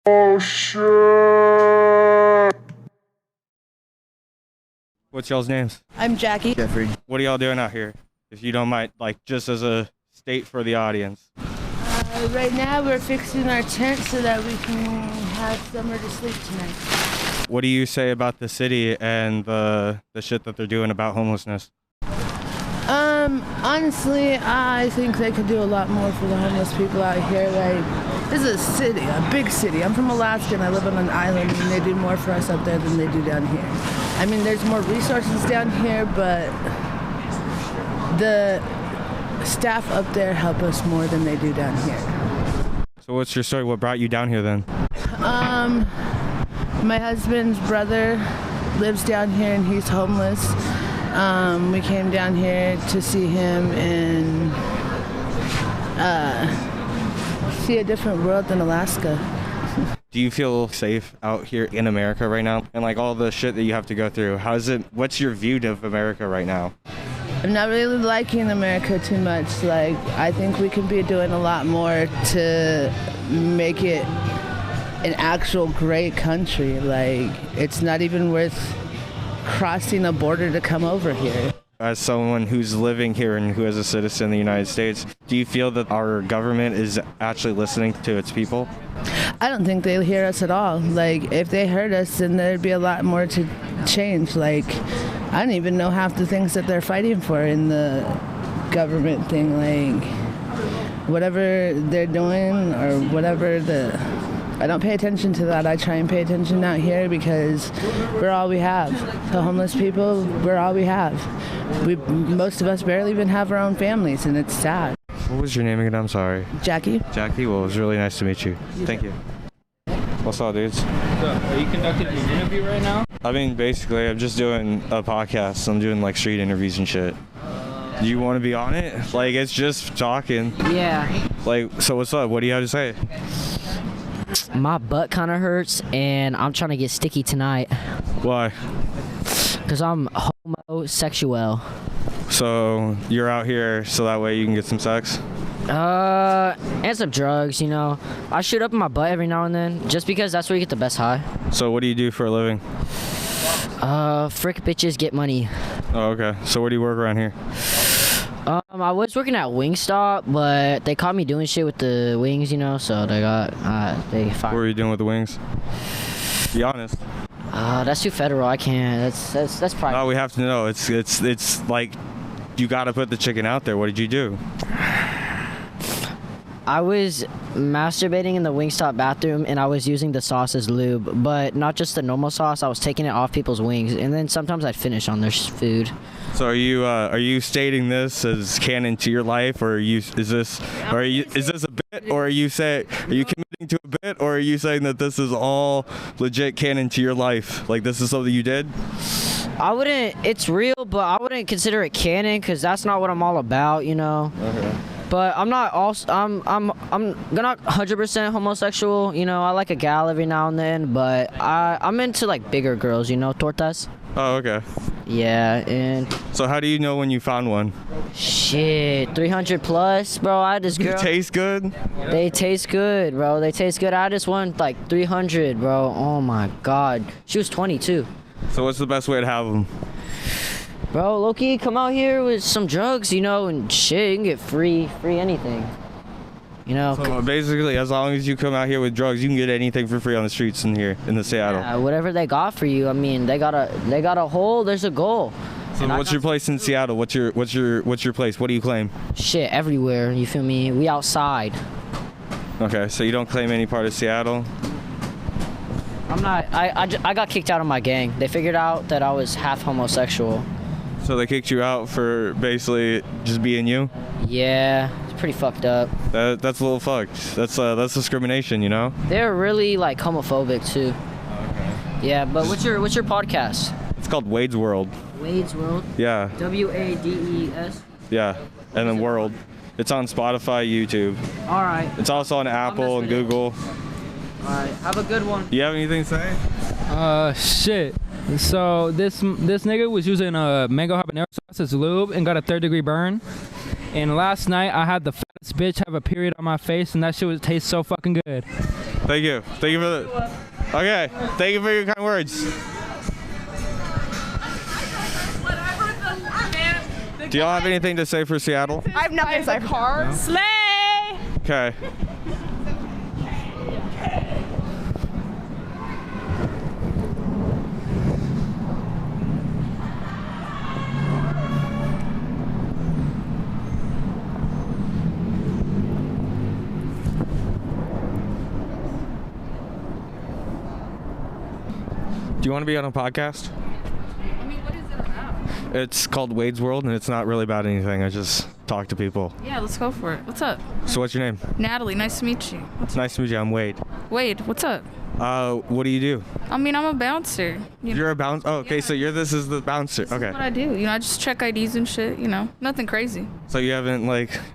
Oh shit! What's y'all's names? I'm Jackie. Jeffrey. What are y'all doing out here? If you don't mind, like, just as a state for the audience. Right now we're fixing our tent so that we can have somewhere to sleep tonight. What do you say about the city and the shit that they're doing about homelessness? Honestly, I think they could do a lot more for the homeless people out here. Like, this is a city, a big city. I'm from Alaska and I live on an island, and they do more for us up there than they do down here. I mean, there's more resources down here, but the staff up there help us more than they do down here. So what's your story? What brought you down here then? My husband's brother lives down here and he's homeless. We came down here to see him and see a different world than Alaska. Do you feel safe out here in America right now? And like all the shit that you have to go through, what's your view of America right now? I'm not really liking America too much. Like, I think we could be doing a lot more to make it an actual great country. Like, it's not even worth crossing a border to come over here. As someone who's living here and who is a citizen of the United States, do you feel that our government is actually listening to its people? I don't think they hear us at all. Like, if they heard us, then there'd be a lot more to change. Like, I don't even know half the things that they're fighting for in the government thing. Like, whatever they're doing or whatever I don't pay attention to that. I try and pay attention out here because we're all we have. The homeless people, we're all we have. Most of us barely even have our own families, and it's sad. What was your name again? I'm sorry. Jackie. Jackie, well, it was really nice to meet you. Thank you. What's up, dudes? So, are you conducting an interview right now? I mean, basically, I'm just doing a podcast. I'm doing, like, street interviews and shit. Do you want to be on it? Like, it's just talking. Yeah. Like, so what's up? What do you have to say? My butt kind of hurts, and I'm trying to get sticky tonight. Why? Because I'm homosexual. So, you're out here so that way you can get some sex? And some drugs, you know. I shoot up in my butt every now and then, just because that's where you get the best high. So, what do you do for a living? Frick bitches get money. Oh, okay. So, where do you work around here? I was working at Wingstop, but they caught me doing shit with the wings, you know, so they fired. What were you doing with the wings? Be honest. That's too federal. I can't. That's private. No, we have to know. It's like you got to put the chicken out there. What did you do? I was masturbating in the Wingstop bathroom, and I was using the sauce as lube, but not just the normal sauce. I was taking it off people's wings, and then sometimes I'd finish on their food. So are you stating this as canon to your life, or is this a bit, or are you committing to a bit, or are you saying that this is all legit canon to your life? Like this is something you did? It's real, but I wouldn't consider it canon because that's not what I'm all about, you know. Okay. But I'm not 100% homosexual, you know. I like a gal every now and then, but I'm into like bigger girls, you know, tortas. Oh, okay. Yeah, and so how do you know when you found one? Shit, 300 plus, bro. I had this girl. They taste good? They taste good, bro. They taste good. I had this one like 300, bro. Oh my god. She was 22. So what's the best way to have them? Bro, Loki, come out here with some drugs, you know, and shit, you can get free anything. You know. So basically, as long as you come out here with drugs, you can get anything for free on the streets in here in the Seattle. Yeah, whatever they got for you. I mean, they got a hole. There's a goal. So what's your place in Seattle? What's your place? What do you claim? Shit, everywhere. You feel me? We outside. Okay, so you don't claim any part of Seattle? I'm not. I got kicked out of my gang. They figured out that I was half homosexual. So they kicked you out for basically just being you? Yeah, it's pretty fucked up. That's a little fucked. That's discrimination, you know? They're really like homophobic too. Okay. Yeah, but what's your podcast? It's called Wade's World. Wade's World? Yeah. WADES? Yeah, and then World. It's on Spotify, YouTube. All right. It's also on Apple and Google. All right, have a good one. You have anything to say? Shit. So this nigga was using a mango habanero sauce as lube and got a 3rd-degree burn. And last night I had the fattest bitch have a period on my face, and that shit would taste so fucking good. Thank you. Thank you for the. Okay. Thank you for your kind words. Do y'all have anything to say for Seattle? I have nothing to say. Car. No? Slay! Okay. Do you want to be on a podcast? I mean, what is it about? It's called Wade's World, and it's not really about anything. I just talk to people. Yeah, let's go for it. What's up? So what's your name? Natalie, nice to meet you. Nice to meet you. I'm Wade. Wade, what's up? What do you do? I mean, I'm a bouncer. You're a bouncer? Oh, okay, Yeah. so this is the bouncer. Okay. That's what I do. You know, I just check IDs and shit, you know. Nothing crazy. So you haven't,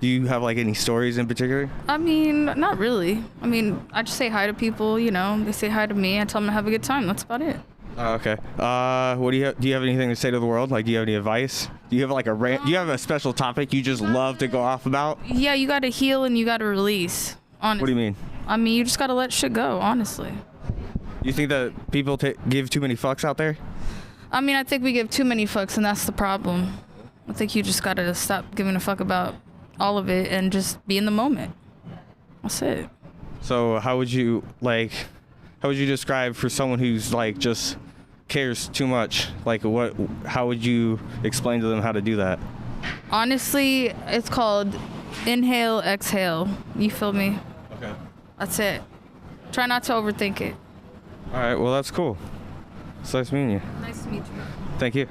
do you have, any stories in particular? I mean, not really. I mean, I just say hi to people, you know. They say hi to me. I tell them to have a good time. That's about it. Oh, okay. What do you have anything to say to the world? Do you have any advice? Do you have a rant? Do you have a special topic you just love to go off about? Yeah, you got to heal and you got to release. Honestly. What do you mean? I mean, you just got to let shit go, honestly. You think that people give too many fucks out there? I mean, I think we give too many fucks, and that's the problem. I think you just got to stop giving a fuck about all of it and just be in the moment. That's it. So how would you describe for someone who's just cares too much? How would you explain to them how to do that? Honestly, it's called inhale, exhale. You feel me? Okay. That's it. Try not to overthink it. All right, well, that's cool. It's nice meeting you. Nice to meet you. Thank you.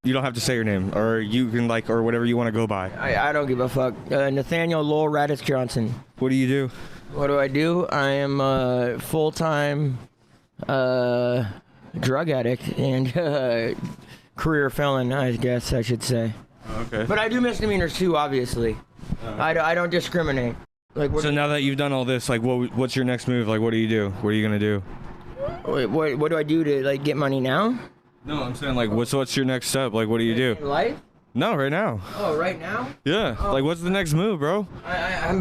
You don't have to say your name, or you can or whatever you want to go by. I don't give a fuck. Nathaniel Lowell Radis Johnson. What do you do? What do? I am a full-time drug addict and career felon, I guess I should say. Okay. But I do misdemeanors too, obviously. I don't discriminate. So now that you've done all this, what's your next move? What do you do? What are you gonna do? Wait, what do I do to get money now? No, I'm saying what's your next step? What do you do? In life? No, right now. Oh, right now? Yeah. Oh. What's the next move, bro? I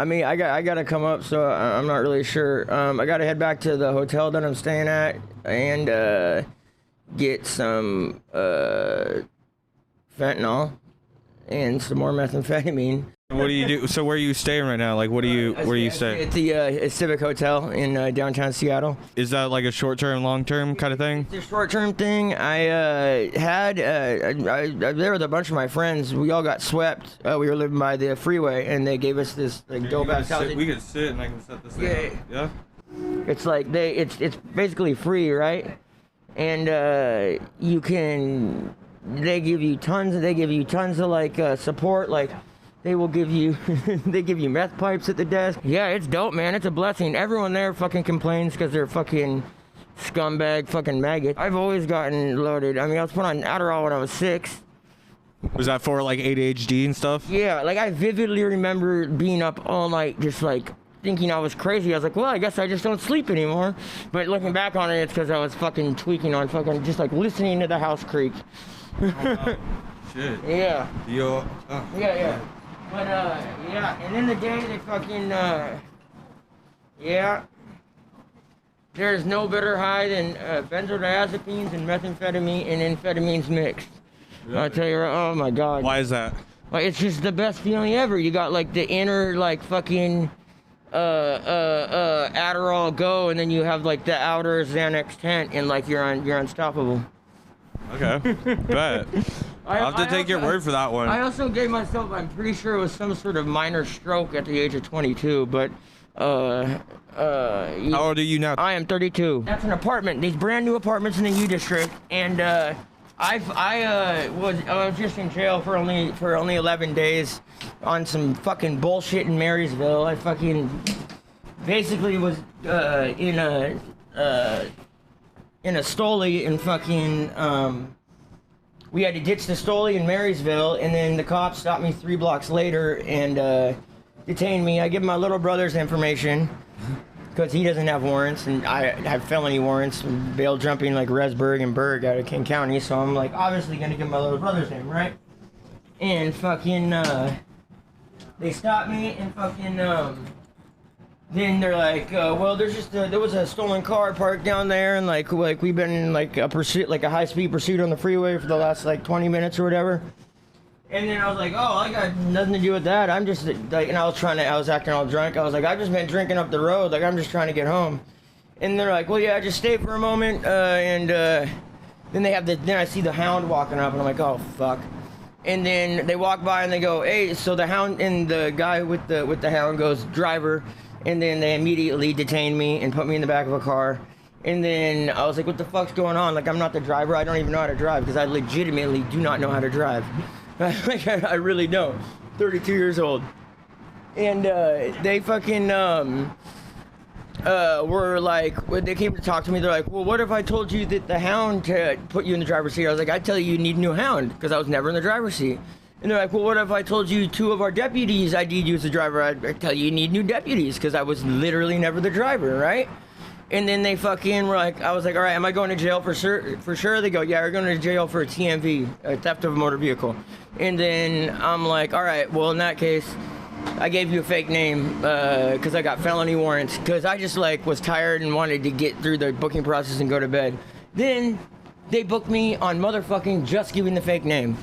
mean, I gotta come up, so I'm not really sure. I gotta head back to the hotel that I'm staying at and get some fentanyl and some more methamphetamine. What do you do? So where are you staying right now? Where do you stay? At the Civic Hotel in downtown Seattle. Is that a short-term, long-term kind of thing? It's a short-term thing. I there with a bunch of my friends. We all got swept. We were living by the freeway, and they gave us this dope-ass house. We could sit, and I can set this thing up. Yeah. It's it's basically free, right? And you can. They give you tons of support. They will give you, they give you meth pipes at the desk. Yeah, it's dope, man. It's a blessing. Everyone there fucking complains because they're fucking scumbag fucking maggots. I've always gotten loaded. I mean, I was put on Adderall when I was 6. Was that for ADHD and stuff? Yeah, I vividly remember being up all night just thinking I was crazy. I was like, well, I guess I just don't sleep anymore. But looking back on it, it's because I was fucking tweaking on just listening to the house creak. Oh, wow. Shit. Yeah. Yo. Oh. Yeah. But, yeah, and in the day, they fucking, yeah. There's no better high than benzodiazepines and methamphetamine and amphetamines mixed. Really? I'll tell you, oh my God. Why is that? It's just the best feeling ever. You got, the inner, fucking, Adderall go, and then you have, the outer Xanax tent, and, you're unstoppable. Okay. Bet. I'll have to take your word for that one. I also gave myself, I'm pretty sure it was some sort of minor stroke at the age of 22, but, How old are you now? I am 32. That's an apartment, these brand new apartments in the U District, and, I was just in jail for only 11 days on some fucking bullshit in Marysville. I fucking basically was, in a stoley and fucking, we had to ditch the stoley in Marysville, and then the cops stopped me 3 blocks later and detained me. I give my little brother's information because he doesn't have warrants, and I have felony warrants, bail jumping Resburg and Berg out of King County, so I'm obviously gonna give my little brother's name, right? And fucking, they stopped me and fucking, then they're like, well, there was a stolen car parked down there, and like we've been in like a pursuit, like a high-speed pursuit on the freeway for the last like 20 minutes or whatever. And then I was like, oh, I got nothing to do with that. I'm just like, and I was acting all drunk. I was like, I've just been drinking up the road. Like, I'm just trying to get home. And they're like, well, yeah, just stay for a moment. Then then I see the Hound walking up, and I'm like, oh, fuck. And then they walk by and they go, hey, so the Hound, and the guy with the Hound goes, driver. And then they immediately detained me and put me in the back of a car. And then I was like, what the fuck's going on? Like, I'm not the driver. I don't even know how to drive, because I legitimately do not know how to drive. Like, I really don't. 32 years old. And they fucking were like, when they came to talk to me, they're like, well, what if I told you that the Hound put you in the driver's seat? I was like, I'd tell you need a new Hound, because I was never in the driver's seat. And they're like, well, what if I told you 2 of our deputies ID'd you as the driver? I'd tell you need new deputies, because I was literally never the driver, right? And then they fucking were like, I was like, all right, am I going to jail for sure? They go, yeah, you're going to jail for a TMV, a theft of a motor vehicle. And then I'm like, all right, well, in that case, I gave you a fake name because I got felony warrants, because I just like was tired and wanted to get through the booking process and go to bed. Then they booked me on motherfucking just giving the fake name.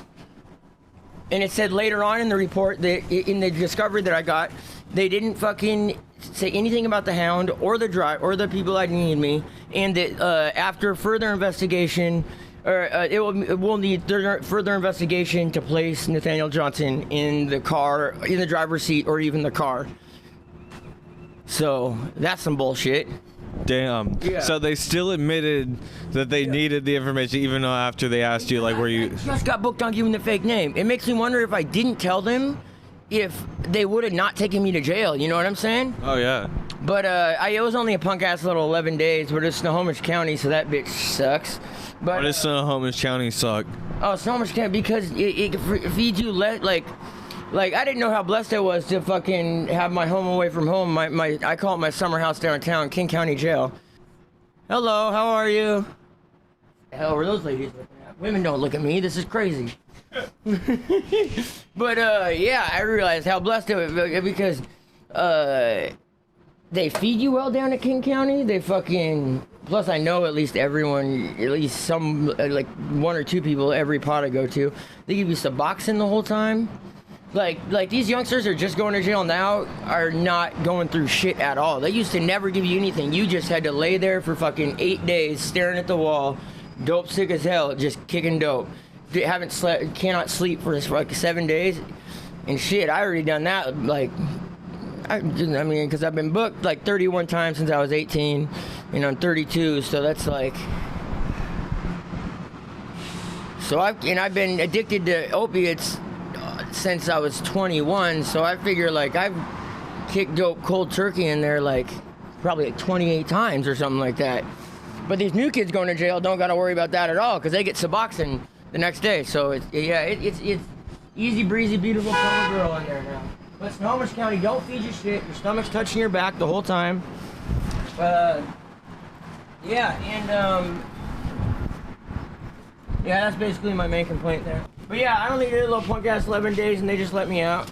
And it said later on in the report that in the discovery that I got, they didn't fucking say anything about the Hound or the drive or the people that need me, and that after further investigation, it will need further investigation to place Nathaniel Johnson in the car, in the driver's seat, or even the car. So that's some bullshit. Damn. Yeah. So they still admitted that they needed the information, even though after they asked you, like, were you... I just got booked on giving the fake name. It makes me wonder if I didn't tell them, if they would have not taken me to jail. You know what I'm saying? Oh, yeah. But it was only a punk-ass little 11 days, but it's Snohomish County, so that bitch sucks. But Why does Snohomish County suck? oh, Snohomish County, because it feeds you, like, I didn't know how blessed I was to fucking have my home away from home. I call it my summer house downtown, King County Jail. Hello, how are you? The hell were those ladies looking at? Women don't look at me, this is crazy. But yeah, I realized how blessed it was, because they feed you well down at King County. They fucking, plus I know at least everyone, at least some, like 1 or 2 people every pod I go to, they give you Suboxone the whole time. Like these youngsters are just going to jail now are not going through shit at all. They used to never give you anything. You just had to lay there for fucking 8 days staring at the wall, dope sick as hell, just kicking dope. Haven't slept, cannot sleep for like 7 days, and shit. I already done that. Like, I mean, because I've been booked like 31 times since I was 18, and I'm 32, so that's like. So I've been addicted to opiates since I was 21, so I figure like I've kicked dope cold turkey in there like probably like 28 times or something like that. But these new kids going to jail don't got to worry about that at all, because they get Suboxone the next day. So it's easy breezy, beautiful cover girl in there now. But Snohomish County don't feed you shit. Your stomach's touching your back the whole time. Yeah, and yeah, that's basically my main complaint there. But yeah, I only did a little punk ass 11 days and they just let me out.